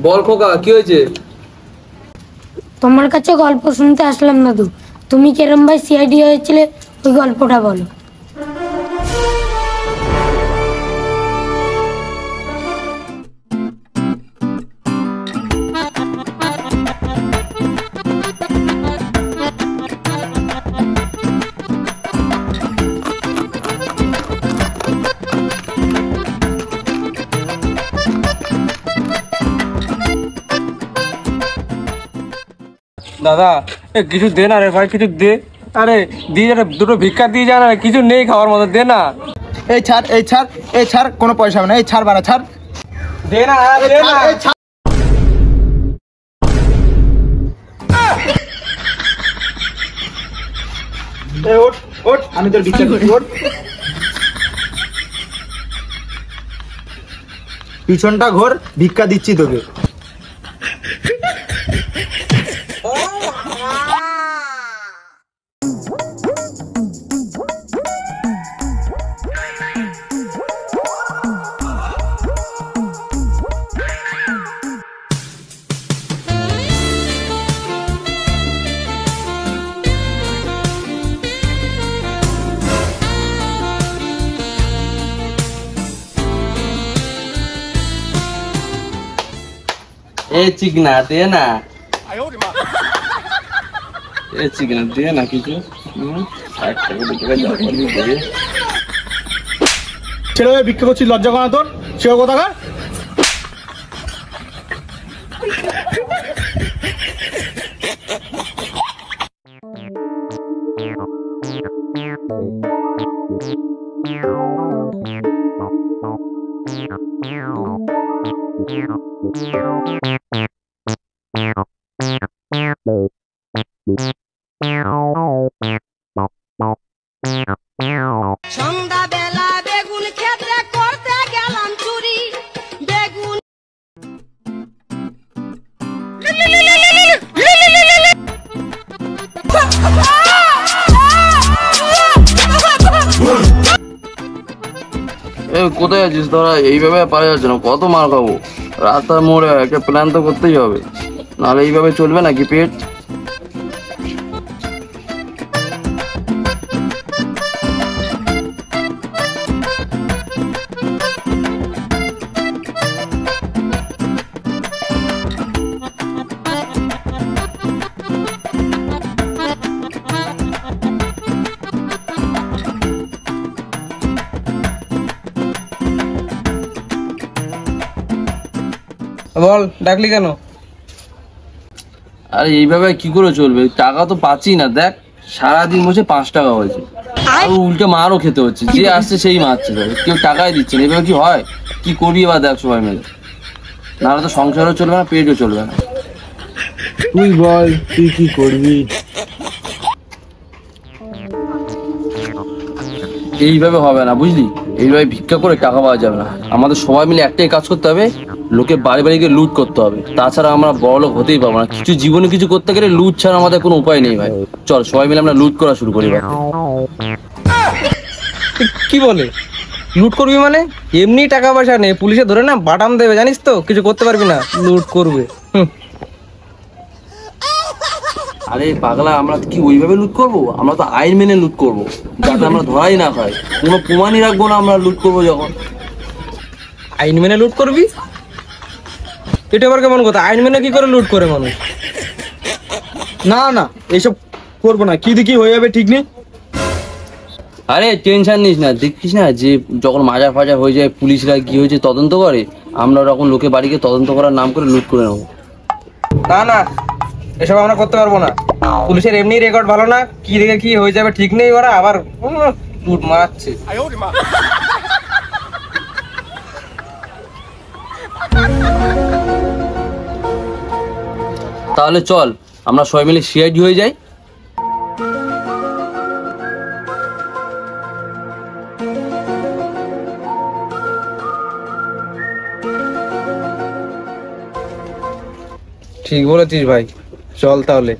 বল খোকা, কি হয়েছে? তোমার কাছে গল্প শুনতে আসলাম দাদু। তুমি কেরম ভাই সিআইডি হয়েছিলে ওই গল্পটা বলো। দাদা কিছু দে না রে ভাই, কিছু দে। আরে দিয়ে যা, দুটো ভিক্ষা দিয়ে যা না, কিছু নেই খাওয়ার মতো, দে না। এই ছাড়, এই ছাড়, এই ছাড়, কোনো পয়সা হবে না। এই ছাড় বাড়া, ছাড়, দে না, দে না। ওঠ ওঠ, আমি তোর ভিক্ষা দিচ্ছি, ওঠ। পিছনটা ঘোর, ভিক্ষা দিচ্ছি তোকে। এ চিকনা দে না, এ চিকনা দে না কিছু। ছেলে ভিক্ষা করছিস, লজ্জা করা তোর? সেও কোথাকার? সন্ধ্যাবেলা বেগুন ক্ষেত্রে করতে গেলাম চুরি, বেগুন কোথায় আছিস তোরা? এইভাবে পারা যাচ্ছে না, কত মার খাবো। রাস্তার মোড়ে একটা প্ল্যান তো করতেই হবে, নাহলে এইভাবে চলবে নাকি পেট। বল, ডাকলি কেন? আরে এইভাবে কি করে চলবে? টাকা তো পাচ্ছি না, দেখ সারাদিন বসে 5 টাকা হয়েছে, আর উল্টে মারও খেতে হচ্ছে। যে আসছে সেই মারছে, কেউ টাকাই দিচ্ছে না। এইভাবে কি হয়? কি করবি বা দেখ সবাই মিলে, নাহলে তো সংসারও চলবে না, পেটও চলবে না। তুই বল, তুই কি করবি? এইভাবে হবে না বুঝলি, এইভাবে ভিক্ষা করে টাকা পাওয়া যাবে না। আমাদের সবাই মিলে একটাই কাজ করতে হবে, লোকে বাড়ি বাড়ি গিয়ে লুট করতে হবে। তাছাড়া আমরা বড় লোক হতেই পারবো না। কিছু জীবনে কিছু করতে গেলে লুট ছাড়া আমাদের কোনো উপায় নেই ভাই। চল সবাই মিলে আমরা লুট করা শুরু করি ভাই। কি বলে লুট করবি? মানে এমনি টাকা পয়সা নেই, পুলিশে ধরে না বাটাম দেবে, জানিস তো? কিছু করতে পারবি না, লুট করবে। আরে পাগলা, আমরা কি ওইভাবে লুট করবো? আমরা তো আইন মেনে লুট করবো, যাতে আমরা ধরাই না খাই। কোনো প্রমাণই রাখবো না আমরা লুট করবো যখন। আইন মেনে লুট করবি? এটা আবার কেমন কথা? আইন মেনে কি করে লুট করে মানুষ? না না, এইসব করবো না। কি দেখি হয়ে যাবে ঠিক নেই। আরে টেনশন নিস না, দেখিস না যে যখন মাজার ফাজার হয়ে যায় পুলিশরা কি হয়েছে তদন্ত করে, আমরা ওরকম লোকে বাড়িকে তদন্ত করার নাম করে লুট করে নেবো। না না, এসব আমরা করতে পারবো না। পুলিশের এমনি রেকর্ড ভালো না, কি দেখে কি হয়ে যাবে ঠিক নেই। ওরা আবার লুট মারাচ্ছে। তাহলে চল আমরা সবাই মিলে সিআইডি হয়ে যাই। ঠিক বলেছিস ভাই, চল তাহলে।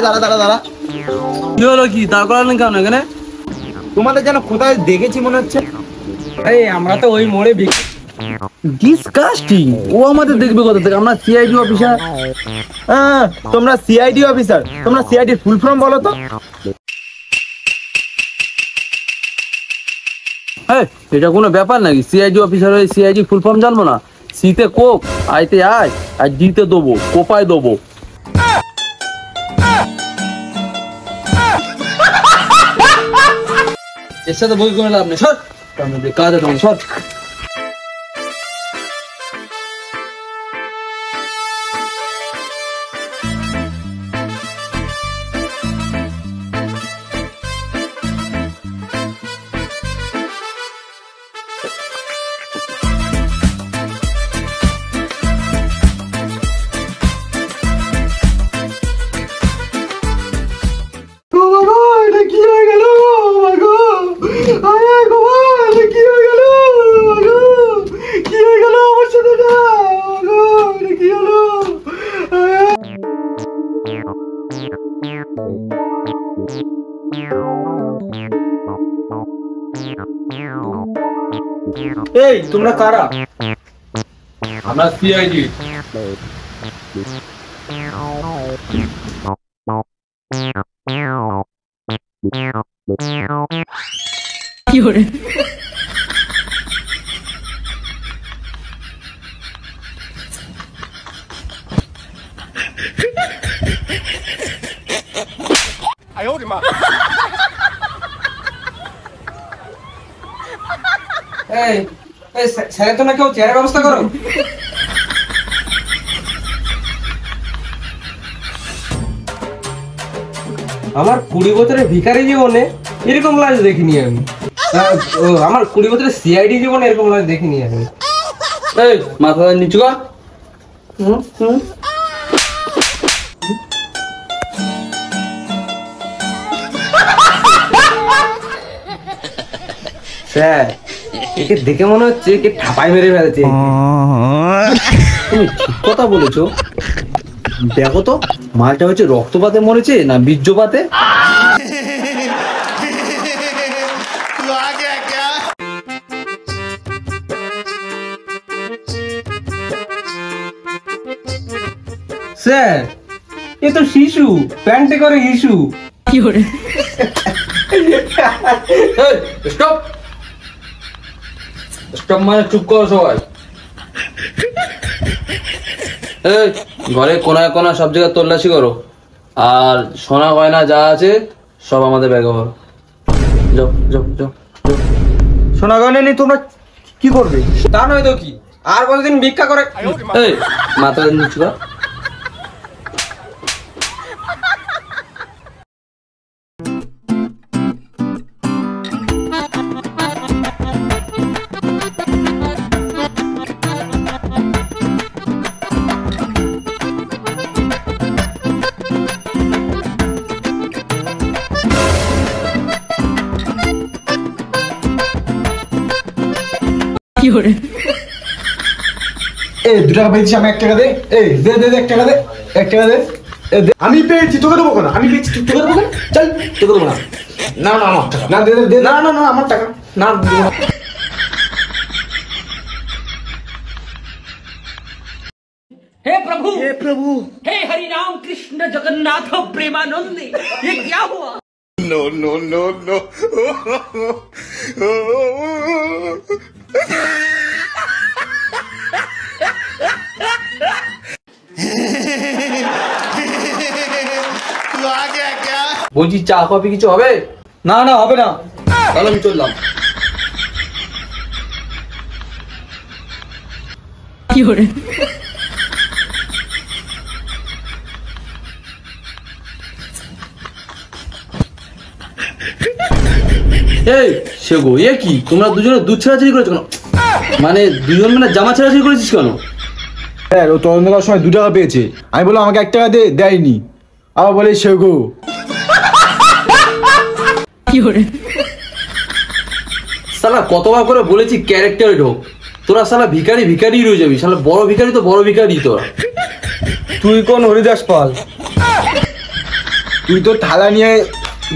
দাঁড়া দাঁড়া দাঁড়া, কি হলো? কি দাঁড় করালেন কেন এখানে? তোমাদের যেন কোথায় দেখেছি মনে হচ্ছে। এই আমরা তো ওই মোড়ে ডিসকাস্টিং। ও আমাদের দেখবে কোথা থেকে? আমরা সিআইডি অফিসার। হ্যাঁ, তোমরা সিআইডি অফিসার। তোমরা সিআইডি ফুল ফর্ম বলো তো। এটা কোনো ব্যাপার নাকি? সিআইডি অফিসার হয়ে সিআইডি ফুল ফর্ম জানবো না? সিতে কোক, আইতে আয়, আর জিতে দেবো, কোপায় দেবো। এর সাথে বই করে লাভ নেই, সর। কাজ আছে তোমার, সর। এই তোমরা কারা? আমরা সিআইডি। স্যারের তো না কেউ চেয়ারের ব্যবস্থা করো। আমার 20 বছরের ভিখারি জীবনে এরকম লাশ দেখিনি আমি। আমার 20 বছরের সিআইডি জীবনে এরকম লাশ দেখিনি আমি। এই মাথা নিচু কর। স্যার, একে দেখে মনে হচ্ছে একে ঠাপাই মেরে ফেলেছে। তুমি ঠিক কথা বলেছো। দেখো তো মালটা হচ্ছে রক্তপাতে মরেছে না বীর্যপাতে। স্যার, এ তো শিশু, প্যান্টে করে ইস্যু। স্টপ স্টপ, মানে চুপ করো সবাই। এই ঘরে কোনায় কোনায় সব জায়গায় তল্লাশি করো, আর সোনা গয়না যা আছে সব আমাদের ব্যাগে ভরো। যাও যাও যাও। সোনা গয়না নিয়ে তোমরা কি করবে? তা নয় তো কি, আর কতদিন ভিক্ষা করে। এই মাথা নিচু কর। এই 2 টাকা পেয়েছি, আমি 1 টাকা দে। এই দে দে 1 টাকা দে, 1 টাকা দে। আমি পেয়েছি, তোকে দেবো কেন? আমি পেয়েছি, তোকে দেবো কেন? চল, তোকে দেবো না। না না আমার টাকা না, দে দে। না না না আমার টাকা না, দেবো না। हे प्रभु हे हरि राम कृष्ण जगन्नाथ प्रेमानंद ये क्या हुआ? বলছি চা কফি কিছু হবে? না না হবে না। তাহলে আমি চললাম। এই সেগো এ কি তোমরা দুজনে দুধ ছেড়াছাড়ি করেছো কেন? মানে দুজন মানে জামা ছেড়াছাড়ি করেছিস কেন? স্যার ও তদন্ত করার সময় 2 টাকা পেয়েছে, আমি বললাম আমাকে 1 টাকা দে, দেয়নি। আবার বলে সেগো। শালা কতবার করে বলেছি ক্যারেক্টারে ঢোক, তোরা শালা ভিখারি ভিখারি রয়ে যাবি। শালা বড় ভিখারি তো বড় ভিখারি তোরা। তুই কোন হরিদাস পাল? তুই তো থালা নিয়ে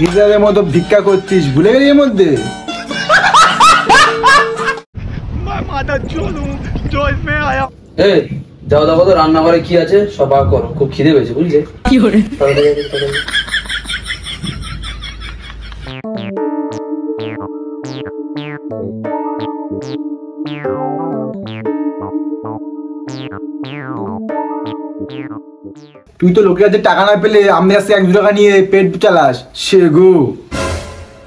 হিজড়াদের মতো ভিক্ষা করছিস, ভুলে গেলি এর মধ্যে? এই যাও দেখো তো রান্নাঘরে কি আছে সব বার করো, খুব খিদে পেয়েছে বুঝলে। তাড়াতাড়ি, তাড়াতাড়ি। তুই তো লোকের কাছে টাকা না পেলে আমি কাছে 1-2 টাকা নিয়ে পেট চালাস, সেগো।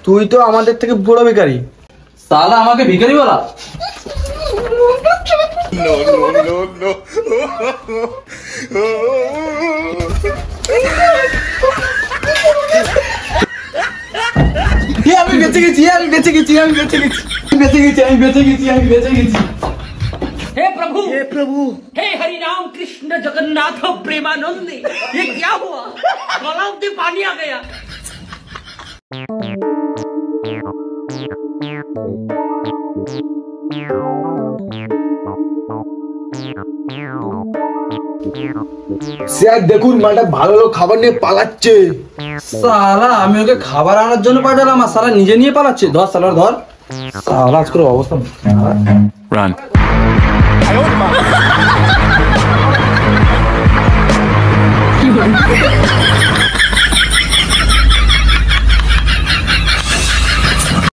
তুই তো আমাদের থেকে বড় বেকারি। শালা আমাকে ভিখারি বলা? আমি বেঁচে গেছি, আমি বেঁচে গেছি, আমি বেঁচে গেছি, আমি বেঁচে গেছি, আমি বেঁচে গেছি, আমি বেঁচে গেছি। हे प्रभु हे हरि राम कृष्ण जगन्नाथ प्रेमानंद, ये क्या हुआ? गलाव से पानी आ गया। স্যার দেখুন মাটা ভালো লোক খাবার নিয়ে পালাচ্ছে। শালা আমি ওকে খাবার আনার জন্য পাঠালাম আর শালা নিজে নিয়ে পালাচ্ছে। ধর শালা ধর, শালা আজকের অবস্থা। Run.